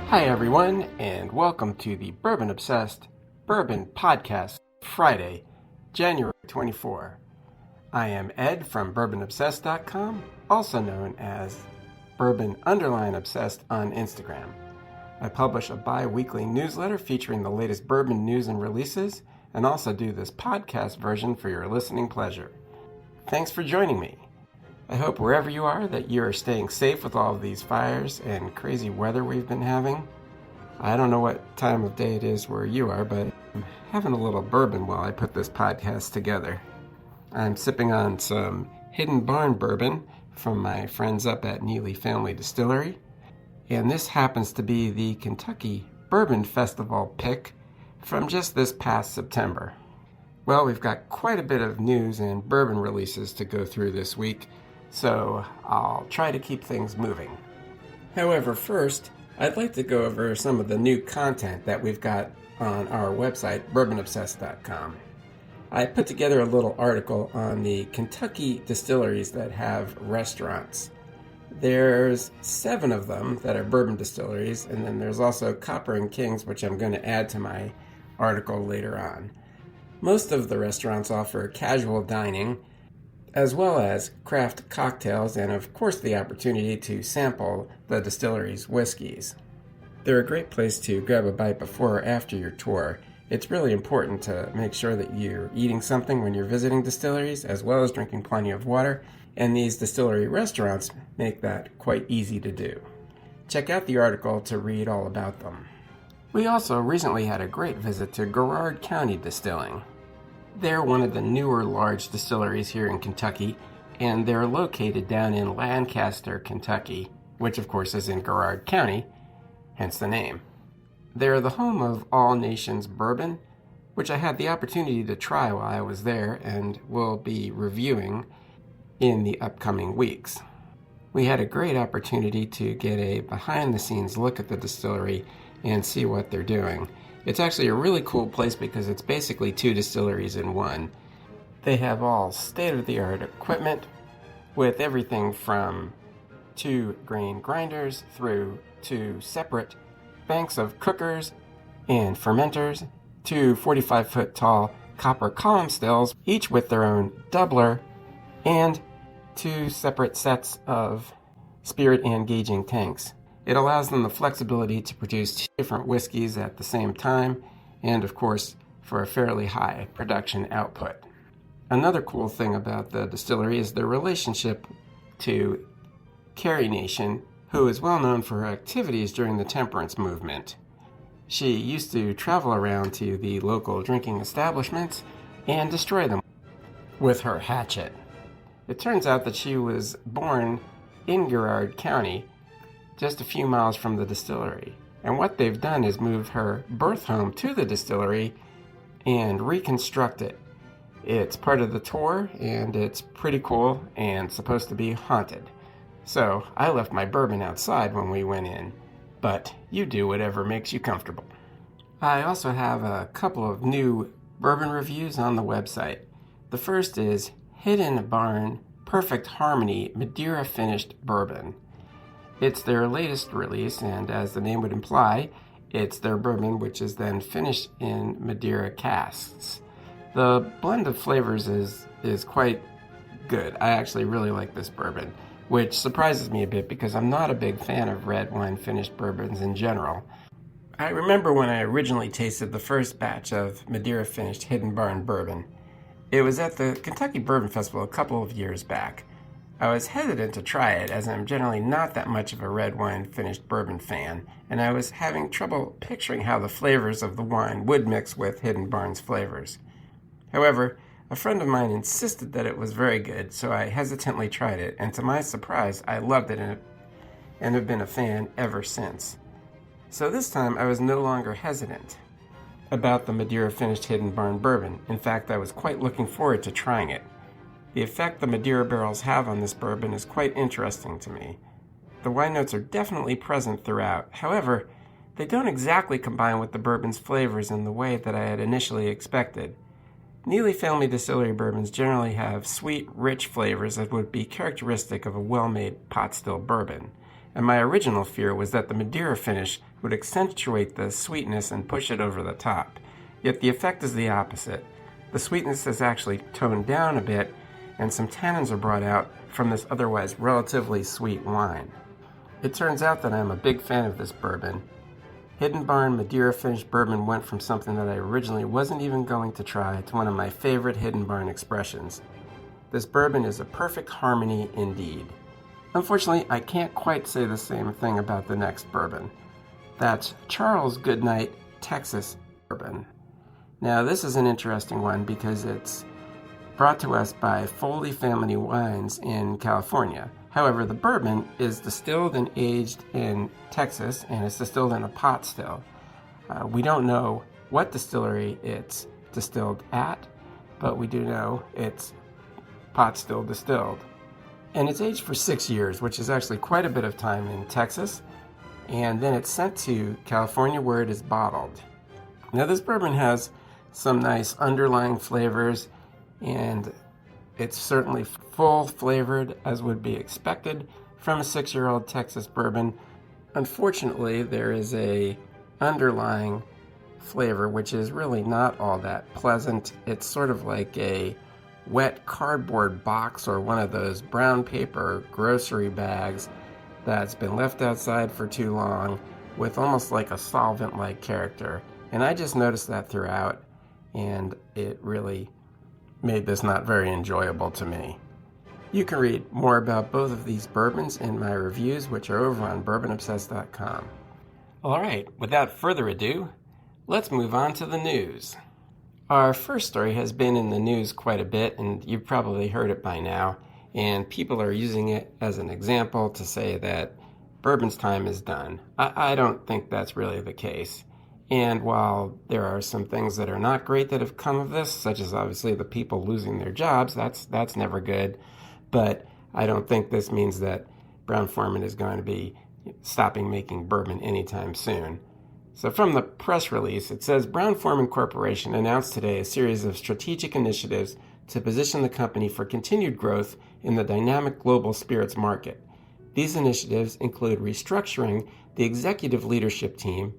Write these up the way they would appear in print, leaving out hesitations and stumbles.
Hi everyone, and welcome to the Bourbon Obsessed Bourbon Podcast, Friday, January 24. I am Ed from BourbonObsessed.com, also known as Bourbon_Obsessed on Instagram. I publish a bi-weekly newsletter featuring the latest bourbon news and releases, and also do this podcast version for your listening pleasure. Thanks for joining me. I hope wherever you are that you are staying safe with all of these fires and crazy weather we've been having. I don't know what time of day it is where you are, but I'm having a little bourbon while I put this podcast together. I'm sipping on some Hidden Barn bourbon from my friends up at Neely Family Distillery, and this happens to be the Kentucky Bourbon Festival pick from just this past September. Well, we've got quite a bit of news and bourbon releases to go through this week, so I'll try to keep things moving. However, first, I'd like to go over some of the new content that we've got on our website, BourbonObsessed.com. I put together a little article on the Kentucky distilleries that have restaurants. There's 7 of them that are bourbon distilleries, and then there's also Copper and Kings, which I'm going to add to my article later on. Most of the restaurants offer casual dining, as well as craft cocktails, and of course the opportunity to sample the distillery's whiskeys. They're a great place to grab a bite before or after your tour. It's really important to make sure that you're eating something when you're visiting distilleries, as well as drinking plenty of water, and these distillery restaurants make that quite easy to do. Check out the article to read all about them. We also recently had a great visit to Garrard County Distilling. They're one of the newer large distilleries here in Kentucky, and they're located down in Lancaster, Kentucky, which of course is in Garrard County, hence the name. They're the home of All Nations Bourbon, which I had the opportunity to try while I was there and will be reviewing in the upcoming weeks. We had a great opportunity to get a behind-the-scenes look at the distillery and see what they're doing. It's actually a really cool place because it's basically 2 distilleries in one. They have all state-of-the-art equipment with everything from 2 grain grinders through 2 separate banks of cookers and fermenters, 2 45-foot tall copper column stills, each with their own doubler, and 2 separate sets of spirit and gauging tanks. It allows them the flexibility to produce 2 different whiskeys at the same time, and of course, for a fairly high production output. Another cool thing about the distillery is their relationship to Carrie Nation, who is well known for her activities during the temperance movement. She used to travel around to the local drinking establishments and destroy them with her hatchet. It turns out that she was born in Garrard County, just a few miles from the distillery. And what they've done is move her birth home to the distillery and reconstruct it. It's part of the tour, and it's pretty cool and supposed to be haunted. So I left my bourbon outside when we went in, but you do whatever makes you comfortable. I also have a couple of new bourbon reviews on the website. The first is Hidden Barn Perfect Harmony Madeira Finished Bourbon. It's their latest release, and as the name would imply, it's their bourbon which is then finished in Madeira casks. The blend of flavors is quite good. I actually really like this bourbon, which surprises me a bit because I'm not a big fan of red wine finished bourbons in general. I remember when I originally tasted the first batch of Madeira finished Hidden Barn bourbon. It was at the Kentucky Bourbon Festival a couple of years back. I was hesitant to try it as I'm generally not that much of a red wine finished bourbon fan, and I was having trouble picturing how the flavors of the wine would mix with Hidden Barn's flavors. However, a friend of mine insisted that it was very good, so I hesitantly tried it, and to my surprise, I loved it and have been a fan ever since. So this time, I was no longer hesitant about the Madeira finished Hidden Barn bourbon. In fact, I was quite looking forward to trying it. The effect the Madeira barrels have on this bourbon is quite interesting to me. The wine notes are definitely present throughout. However, they don't exactly combine with the bourbon's flavors in the way that I had initially expected. Neely family distillery bourbons generally have sweet, rich flavors that would be characteristic of a well-made pot still bourbon, and my original fear was that the Madeira finish would accentuate the sweetness and push it over the top. Yet the effect is the opposite. The sweetness is actually toned down a bit, and some tannins are brought out from this otherwise relatively sweet wine. It turns out that I'm a big fan of this bourbon. Hidden Barn Madeira finished bourbon went from something that I originally wasn't even going to try to one of my favorite Hidden Barn expressions. This bourbon is a perfect harmony indeed. Unfortunately, I can't quite say the same thing about the next bourbon. That's Charles Goodnight Texas Bourbon. Now, this is an interesting one because it's brought to us by Foley Family Wines in California. However, the bourbon is distilled and aged in Texas, and it's distilled in a pot still. We don't know what distillery it's distilled at, but we do know it's pot still distilled. And it's aged for 6 years, which is actually quite a bit of time in Texas, and then it's sent to California where it is bottled. Now, this bourbon has some nice underlying flavors, and it's certainly full flavored as would be expected from a 6-year-old Texas bourbon. Unfortunately, there is a underlying flavor which is really not all that pleasant. It's sort of like a wet cardboard box or one of those brown paper grocery bags that's been left outside for too long with almost like a solvent-like character. And I just noticed that throughout, and it really made this not very enjoyable to me. You can read more about both of these bourbons in my reviews, which are over on bourbonobsessed.com. All right, without further ado, let's move on to the news. Our first story has been in the news quite a bit, and you've probably heard it by now, and people are using it as an example to say that bourbon's time is done. I don't think that's really the case. And while there are some things that are not great that have come of this, such as obviously the people losing their jobs, that's never good. But I don't think this means that Brown-Forman is going to be stopping making bourbon anytime soon. So from the press release, it says Brown-Forman Corporation announced today a series of strategic initiatives to position the company for continued growth in the dynamic global spirits market. These initiatives include restructuring the executive leadership team,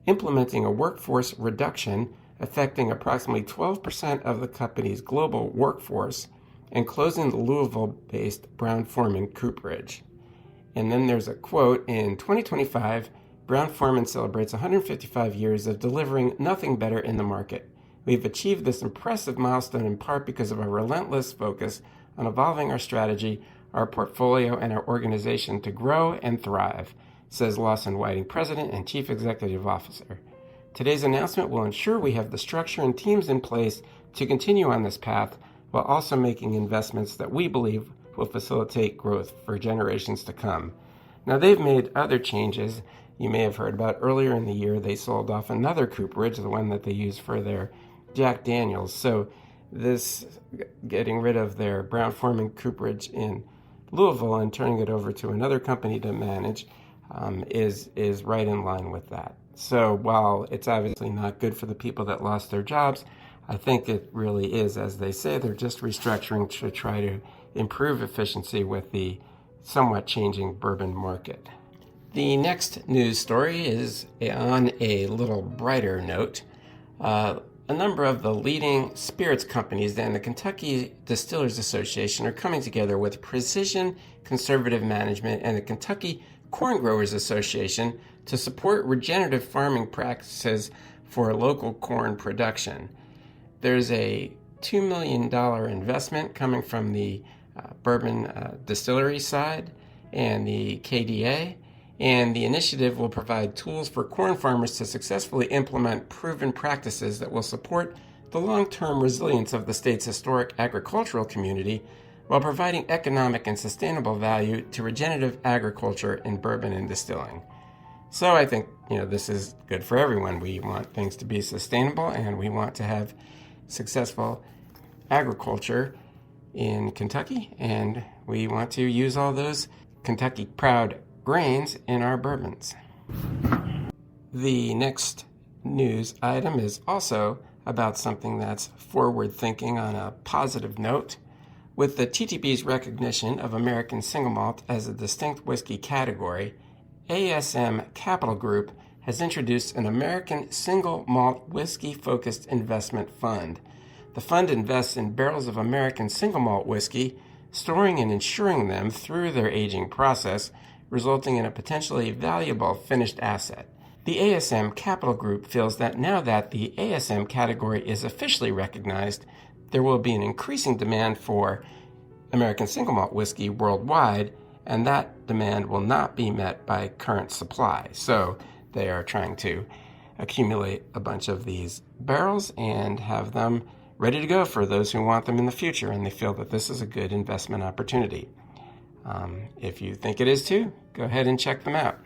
implementing a workforce reduction affecting approximately 12% of the company's global workforce, and closing the Louisville-based Brown-Forman cooperage. And then there's a quote, in 2025, Brown-Forman celebrates 155 years of delivering nothing better in the market. We've achieved this impressive milestone in part because of our relentless focus on evolving our strategy, our portfolio, and our organization to grow and thrive, says Lawson Whiting, President and Chief Executive Officer. Today's announcement will ensure we have the structure and teams in place to continue on this path while also making investments that we believe will facilitate growth for generations to come. Now, they've made other changes. You may have heard about earlier in the year they sold off another cooperage, the one that they use for their Jack Daniels. So this getting rid of their Brown-Forman cooperage in Louisville and turning it over to another company to manage is right in line with that. So while it's obviously not good for the people that lost their jobs, I think it really is, as they say, they're just restructuring to try to improve efficiency with the somewhat changing bourbon market. The next news story is on a little brighter note. A number of the leading spirits companies and the Kentucky Distillers Association are coming together with Precision Conservative Management and the Kentucky Corn Growers Association to support regenerative farming practices for local corn production. There's a $2 million investment coming from the bourbon distillery side and the KDA, and the initiative will provide tools for corn farmers to successfully implement proven practices that will support the long-term resilience of the state's historic agricultural community while providing economic and sustainable value to regenerative agriculture in bourbon and distilling. So I think, this is good for everyone. We want things to be sustainable, and we want to have successful agriculture in Kentucky, and we want to use all those Kentucky proud grains in our bourbons. The next news item is also about something that's forward-thinking on a positive note. With the TTB's recognition of American single malt as a distinct whiskey category, ASM Capital Group has introduced an American single malt whiskey-focused investment fund. The fund invests in barrels of American single malt whiskey, storing and insuring them through their aging process, resulting in a potentially valuable finished asset. The ASM Capital Group feels that now that the ASM category is officially recognized, there will be an increasing demand for American single malt whiskey worldwide, and that demand will not be met by current supply. So they are trying to accumulate a bunch of these barrels and have them ready to go for those who want them in the future, and they feel that this is a good investment opportunity. If you think it is too, go ahead and check them out.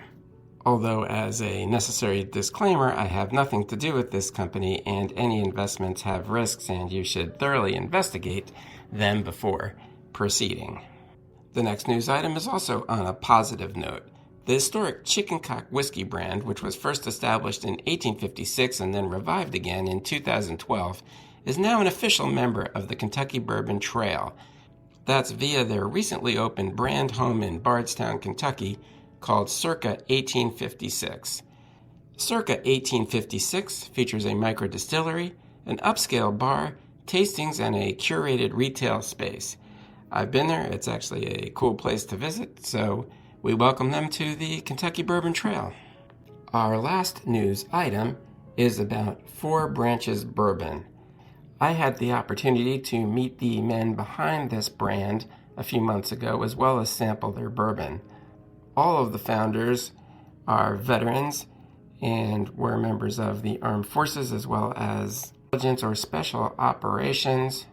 Although, as a necessary disclaimer, I have nothing to do with this company, and any investments have risks, and you should thoroughly investigate them before proceeding. The next news item is also on a positive note. The historic Chicken Cock whiskey brand, which was first established in 1856 and then revived again in 2012, is now an official member of the Kentucky Bourbon Trail. That's via their recently opened brand home in Bardstown, Kentucky, called Circa 1856. Circa 1856 features a microdistillery, an upscale bar, tastings, and a curated retail space. I've been there. It's actually a cool place to visit, so we welcome them to the Kentucky Bourbon Trail. Our last news item is about Four Branches Bourbon. I had the opportunity to meet the men behind this brand a few months ago, as well as sample their bourbon. All of the founders are veterans and were members of the armed forces as well as intelligence or special operations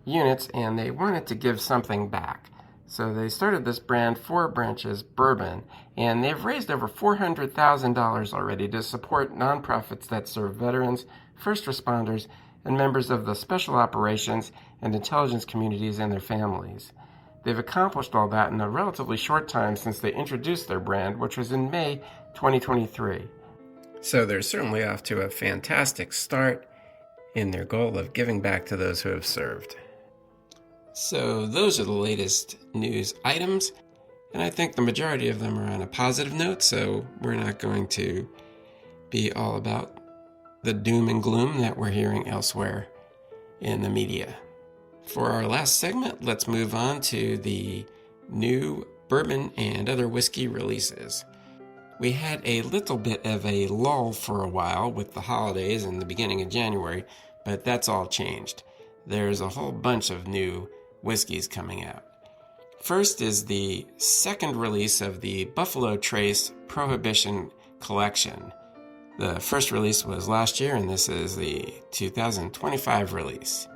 units, and they wanted to give something back. So they started this brand, Four Branches Bourbon, and they've raised over $400,000 already to support nonprofits that serve veterans, first responders, and members of the special operations and intelligence communities and their families. They've accomplished all that in a relatively short time since they introduced their brand, which was in May 2023. So they're certainly off to a fantastic start in their goal of giving back to those who have served. So those are the latest news items, and I think the majority of them are on a positive note, so we're not going to be all about the doom and gloom that we're hearing elsewhere in the media. For our last segment, let's move on to the new bourbon and other whiskey releases. We had a little bit of a lull for a while with the holidays and the beginning of January, but that's all changed. There's a whole bunch of new whiskeys coming out. First is the second release of the Buffalo Trace Prohibition Collection. The first release was last year, and this is the 2025 release.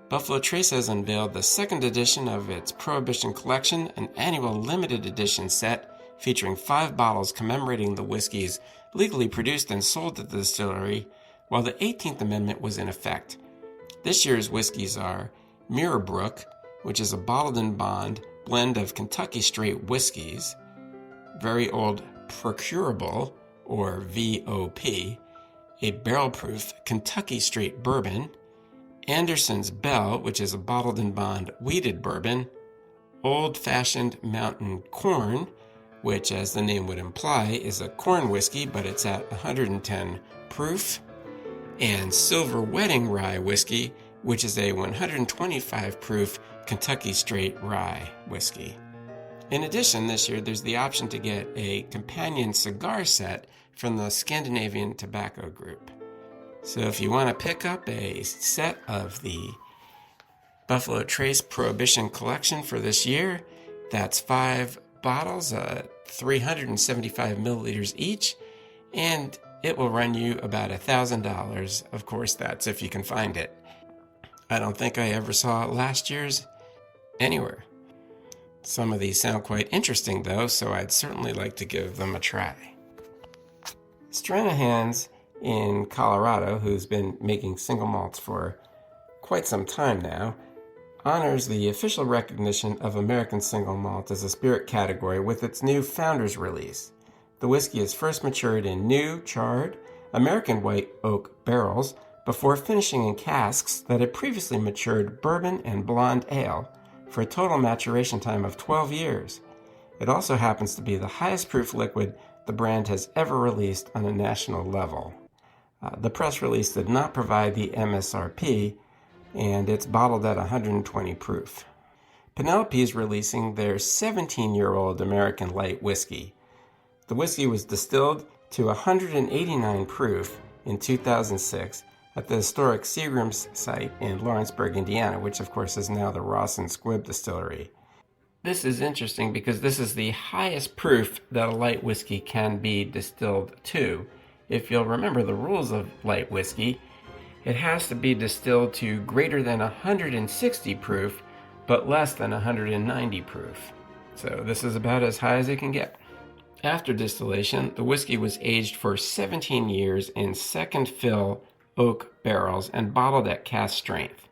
Buffalo Trace has unveiled the second edition of its Prohibition Collection, an annual limited edition set featuring 5 bottles commemorating the whiskeys legally produced and sold at the distillery while the 18th Amendment was in effect. This year's whiskeys are Mirrorbrook, which is a bottled in bond blend of Kentucky straight whiskeys, Very Old Procurable, or VOP, a barrel-proof Kentucky straight bourbon, Anderson's Bell, which is a bottled in bond wheated bourbon, Old-Fashioned Mountain Corn, which, as the name would imply, is a corn whiskey, but it's at 110 proof, and Silver Wedding Rye Whiskey, which is a 125 proof Kentucky straight rye whiskey. In addition, this year there's the option to get a companion cigar set from the Scandinavian Tobacco Group. So if you want to pick up a set of the Buffalo Trace Prohibition Collection for this year, that's 5 bottles, 375 milliliters each, and it will run you about $1,000. Of course, that's if you can find it. I don't think I ever saw last year's anywhere. Some of these sound quite interesting, though, so I'd certainly like to give them a try. Stranahan's in Colorado, who's been making single malts for quite some time now, honors the official recognition of American single malt as a spirit category with its new Founders release. The whiskey is first matured in new, charred, American white oak barrels before finishing in casks that had previously matured bourbon and blonde ale for a total maturation time of 12 years. It also happens to be the highest proof liquid the brand has ever released on a national level. The press release did not provide the MSRP, and it's bottled at 120 proof. Penelope is releasing their 17-year-old American light whiskey. The whiskey was distilled to 189 proof in 2006 at the historic Seagram's site in Lawrenceburg, Indiana, which of course is now the Ross and Squibb distillery. This is interesting because this is the highest proof that a light whiskey can be distilled to. If you'll remember the rules of light whiskey, it has to be distilled to greater than 160 proof, but less than 190 proof. So this is about as high as it can get. After distillation, the whiskey was aged for 17 years in second fill oak barrels and bottled at cask strength.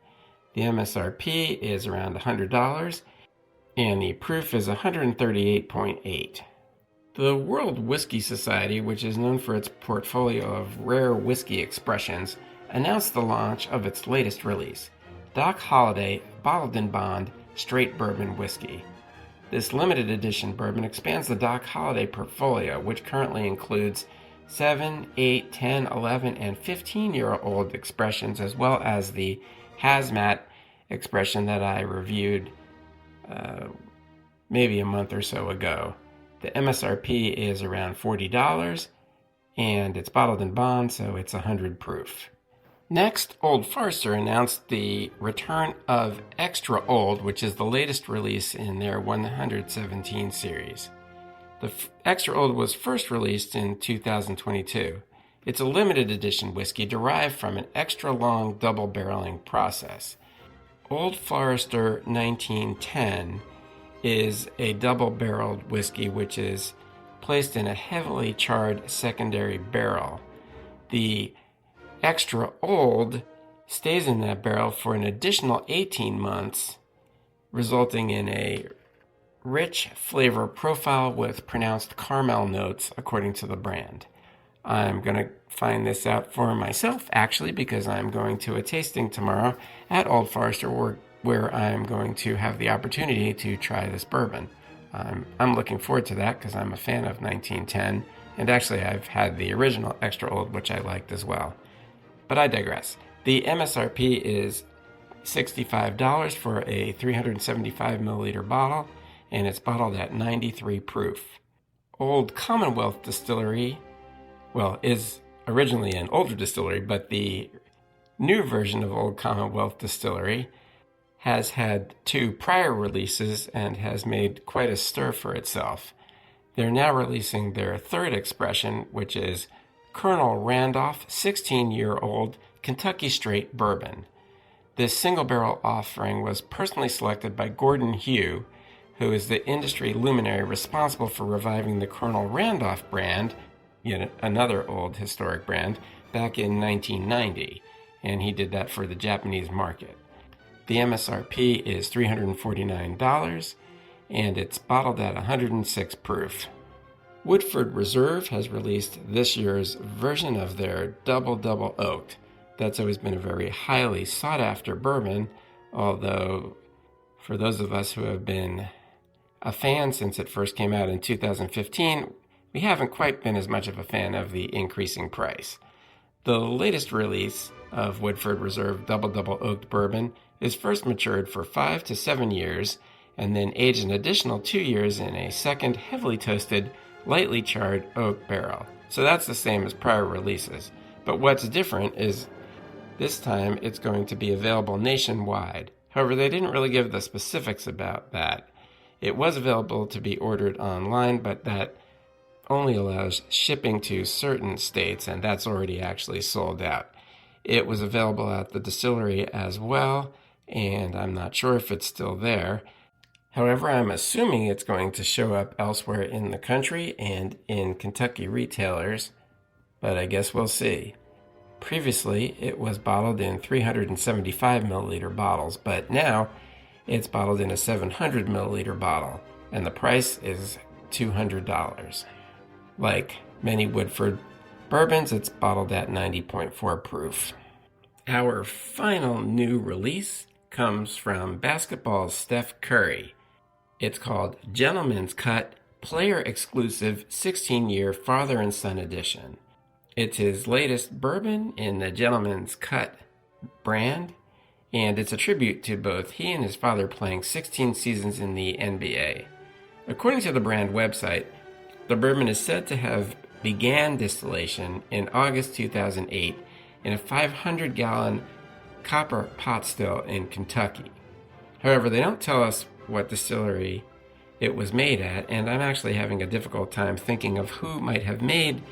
The MSRP is around $100, and the proof is 138.8. The World Whiskey Society, which is known for its portfolio of rare whiskey expressions, announced the launch of its latest release, Doc Holliday Bottled in Bond Straight Bourbon Whiskey. This limited edition bourbon expands the Doc Holliday portfolio, which currently includes 7, 8, 10, 11, and 15-year-old expressions, as well as the Hazmat expression that I reviewed maybe a month or so ago. The MSRP is around $40, and it's bottled in bond, so it's 100 proof. Next, Old Forester announced the return of Extra Old, which is the latest release in their 117 series. The Extra Old was first released in 2022. It's a limited edition whiskey derived from an extra long double barreling process. Old Forester 1910 is a double-barreled whiskey which is placed in a heavily charred secondary barrel. The Extra Old stays in that barrel for an additional 18 months, resulting in a rich flavor profile with pronounced caramel notes, according to the brand. I'm going to find this out for myself, actually, because I'm going to a tasting tomorrow at Old Forester where I'm going to have the opportunity to try this bourbon. I'm looking forward to that because I'm a fan of 1910, and actually I've had the original Extra Old, which I liked as well. But I digress. The MSRP is $65 for a 375 milliliter bottle, and it's bottled at 93 proof. Old Commonwealth Distillery, is originally an older distillery, but the new version of Old Commonwealth Distillery has had 2 prior releases and has made quite a stir for itself. They're now releasing their third expression, which is Colonel Randolph 16-year-old Kentucky Straight Bourbon. This single-barrel offering was personally selected by Gordon Hugh, who is the industry luminary responsible for reviving the Colonel Randolph brand, yet another old historic brand, back in 1990, and he did that for the Japanese market. The MSRP is $349, and it's bottled at 106 proof. Woodford Reserve has released this year's version of their Double Oaked. That's always been a very highly sought-after bourbon, although for those of us who have been a fan since it first came out in 2015, we haven't quite been as much of a fan of the increasing price. The latest release of Woodford Reserve Double Oaked Bourbon is first matured for 5 to 7 years and then aged an additional 2 years in a second heavily toasted, lightly charred oak barrel. So that's the same as prior releases. But what's different is this time it's going to be available nationwide. However, they didn't really give the specifics about that. It was available to be ordered online, but that only allows shipping to certain states, and that's already actually sold out. It was available at the distillery as well, and I'm not sure if it's still there. However, I'm assuming it's going to show up elsewhere in the country and in Kentucky retailers, but I guess we'll see. Previously, it was bottled in 375 milliliter bottles, but now it's bottled in a 700 milliliter bottle, and the price is $200. Like many Woodford bourbons, it's bottled at 90.4 proof. Our final new release comes from basketball's Steph Curry. It's called Gentleman's Cut Player Exclusive 16-Year Father and Son Edition. It's his latest bourbon in the Gentleman's Cut brand, and it's a tribute to both he and his father playing 16 seasons in the NBA. According to the brand website, the bourbon is said to have began distillation in August 2008 in a 500-gallon copper pot still in Kentucky. However, they don't tell us what distillery it was made at, and I'm actually having a difficult time thinking of who might have made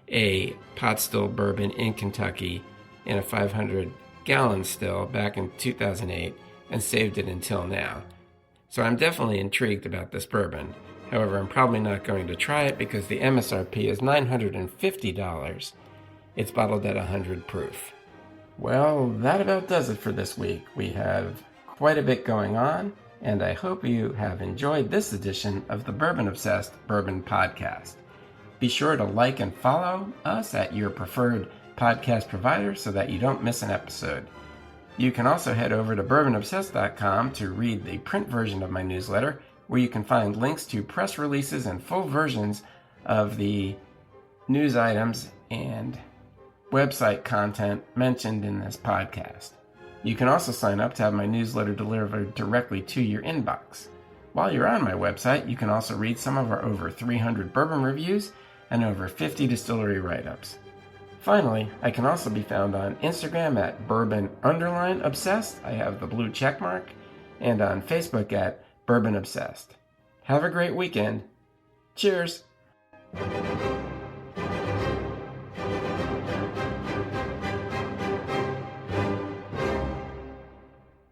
a pot still bourbon in Kentucky in a 500-gallon still back in 2008 and saved it until now. So I'm definitely intrigued about this bourbon. However, I'm probably not going to try it because the MSRP is $950. It's bottled at 100 proof. Well, that about does it for this week. We have quite a bit going on, and I hope you have enjoyed this edition of the Bourbon Obsessed Bourbon Podcast. Be sure to like and follow us at your preferred podcast provider so that you don't miss an episode. You can also head over to bourbonobsessed.com to read the print version of my newsletter, where you can find links to press releases and full versions of the news items and website content mentioned in this podcast. You can also sign up to have my newsletter delivered directly to your inbox. While you're on my website, you can also read some of our over 300 bourbon reviews and over 50 distillery write-ups. Finally, I can also be found on Instagram at bourbon_obsessed. I have the blue check mark, and on Facebook at Bourbon Obsessed. Have a great weekend. Cheers!